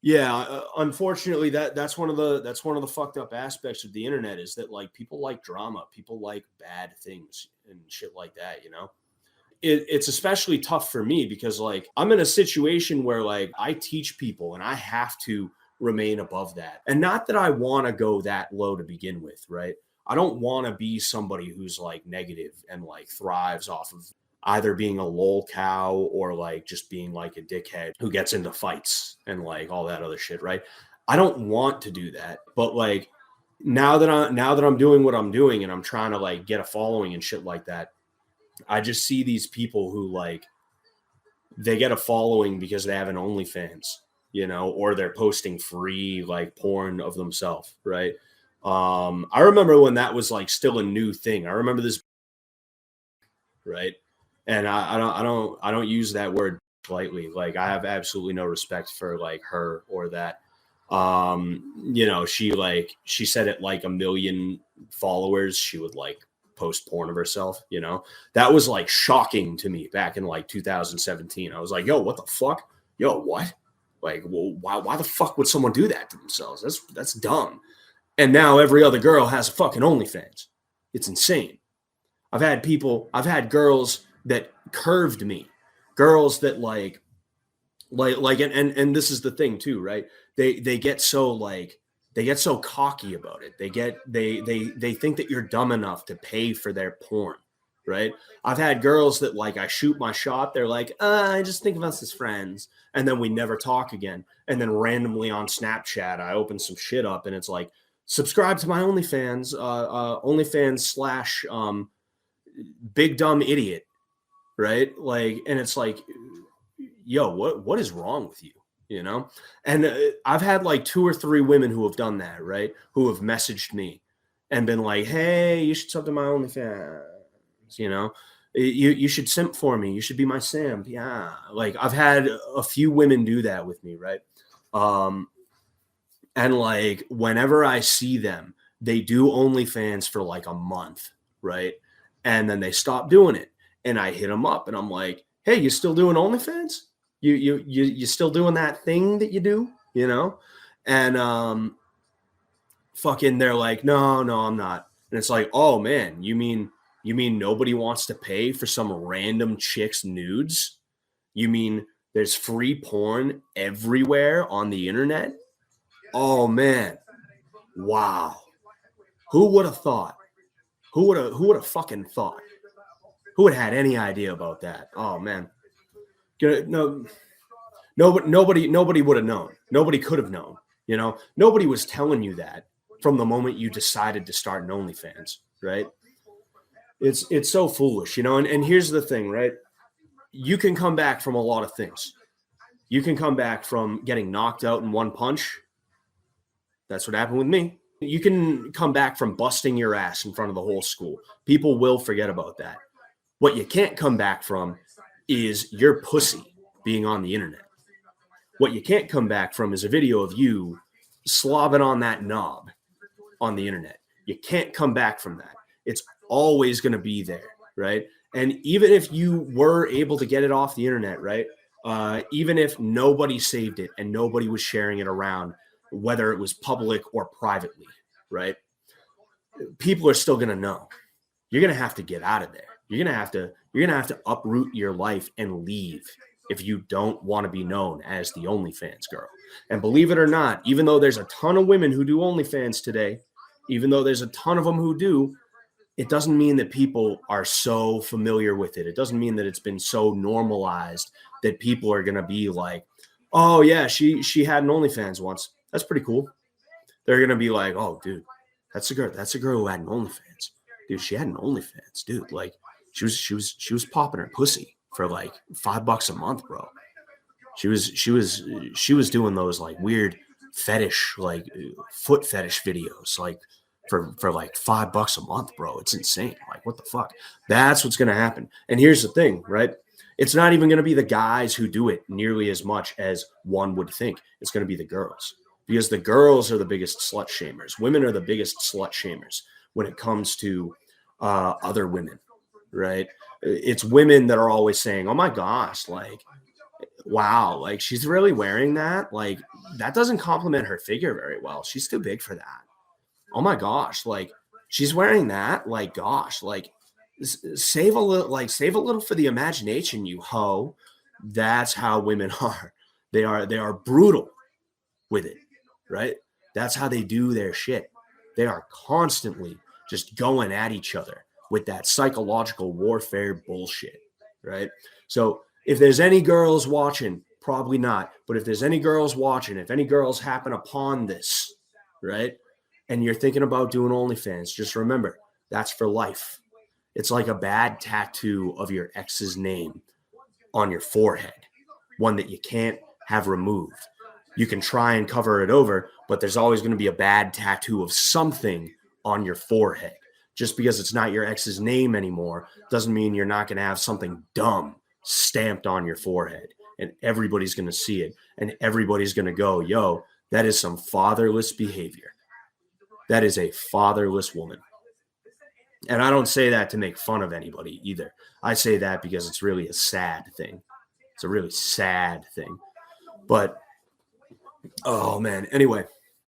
Yeah, unfortunately, that's one of the fucked up aspects of the internet is that like people like drama, people like bad things and shit like that. You know, it's especially tough for me because like I'm in a situation where like I teach people and I have to remain above that, and not that I want to go that low to begin with, right? I don't want to be somebody who's like negative and like thrives off of either being a lol cow or like just being like a dickhead who gets into fights and like all that other shit, right? I don't want to do that, but like now that I'm doing what I'm doing and I'm trying to like get a following and shit like that, I just see these people who like they get a following because they have an OnlyFans, you know, or they're posting free like porn of themselves, right? I remember when that was like still a new thing. I remember this, right? And I don't use that word lightly. Like I have absolutely no respect for like her or that. You know, she said at like 1 million followers, she would like post porn of herself, you know. That was like shocking to me back in like 2017. I was like, yo, what the fuck? Yo, what? Like, well, why the fuck would someone do that to themselves? That's dumb. And now every other girl has a fucking OnlyFans. It's insane. I've had girls that curved me, girls that and this is the thing too, right? They get so like they get so cocky about it. They think that you're dumb enough to pay for their porn, right? I've had girls that like I shoot my shot, they're like, I just think of us as friends, and then we never talk again. And then randomly on Snapchat, I open some shit up, and it's like, subscribe to my OnlyFans, OnlyFans slash big dumb idiot, right? Like, and it's like, yo, what is wrong with you? You know? And I've had like 2 or 3 women who have done that, right? Who have messaged me and been like, hey, you should sub to my OnlyFans, you know? You should simp for me. You should be my simp. Yeah. Like I've had a few women do that with me, right? And like whenever I see them, they do OnlyFans for like a month, right? And then they stop doing it. And I hit them up and I'm like, hey, you still doing OnlyFans? You still doing that thing that you do, you know? And fucking they're like, no, I'm not. And it's like, oh man, you mean nobody wants to pay for some random chick's nudes? You mean there's free porn everywhere on the internet? Oh man. Wow. Who would have thought? Who would have fucking thought? Who would have had any idea about that? Oh man. No, nobody would have known. Nobody could have known. You know, nobody was telling you that from the moment you decided to start an OnlyFans, right? It's so foolish, you know. And here's the thing, right? You can come back from a lot of things. You can come back from getting knocked out in one punch. That's what happened with me. You can come back from busting your ass in front of the whole school. People will forget about that. What you can't come back from is your pussy being on the internet. What you can't come back from is a video of you slobbing on that knob on the internet. You can't come back from that. It's always going to be there, right? And even if you were able to get it off the internet, right? Even if nobody saved it and nobody was sharing it around, whether it was public or privately, right? People are still going to know. You're going to have to get out of there. You're going to have to uproot your life and leave if you don't want to be known as the OnlyFans girl. And believe it or not, even though there's a ton of women who do OnlyFans today, even though there's a ton of them who do, it doesn't mean that people are so familiar with it. It doesn't mean that it's been so normalized that people are going to be like, oh yeah, she had an OnlyFans once. That's pretty cool. They're going to be like, oh dude, that's a girl who had an OnlyFans. Dude, she had an OnlyFans, dude. Like she was popping her pussy for like $5 a month, bro. She was doing those like weird fetish, like foot fetish videos, like for like $5 a month, bro. It's insane. Like, what the fuck? That's what's gonna happen. And here's the thing, right? It's not even gonna be the guys who do it nearly as much as one would think. It's gonna be the girls. Because the girls are the biggest slut shamers. Women are the biggest slut shamers when it comes to other women, right? It's women that are always saying, oh my gosh, like wow, like she's really wearing that. Like that doesn't compliment her figure very well. She's too big for that. Oh my gosh, like she's wearing that. Like gosh, like save a little, like save a little for the imagination, you hoe. That's how women are. They are brutal with it, right? That's how they do their shit. They are constantly just going at each other with that psychological warfare bullshit, right? So if there's any girls watching, probably not, but if there's any girls watching, if any girls happen upon this, right, and you're thinking about doing OnlyFans, just remember that's for life. It's like a bad tattoo of your ex's name on your forehead, one that you can't have removed. You can try and cover it over, but there's always going to be a bad tattoo of something on your forehead. Just because it's not your ex's name anymore doesn't mean you're not going to have something dumb stamped on your forehead. And everybody's going to see it. And everybody's going to go, yo, that is some fatherless behavior. That is a fatherless woman. And I don't say that to make fun of anybody either. I say that because it's really a sad thing. It's a really sad thing. But, oh man, anyway,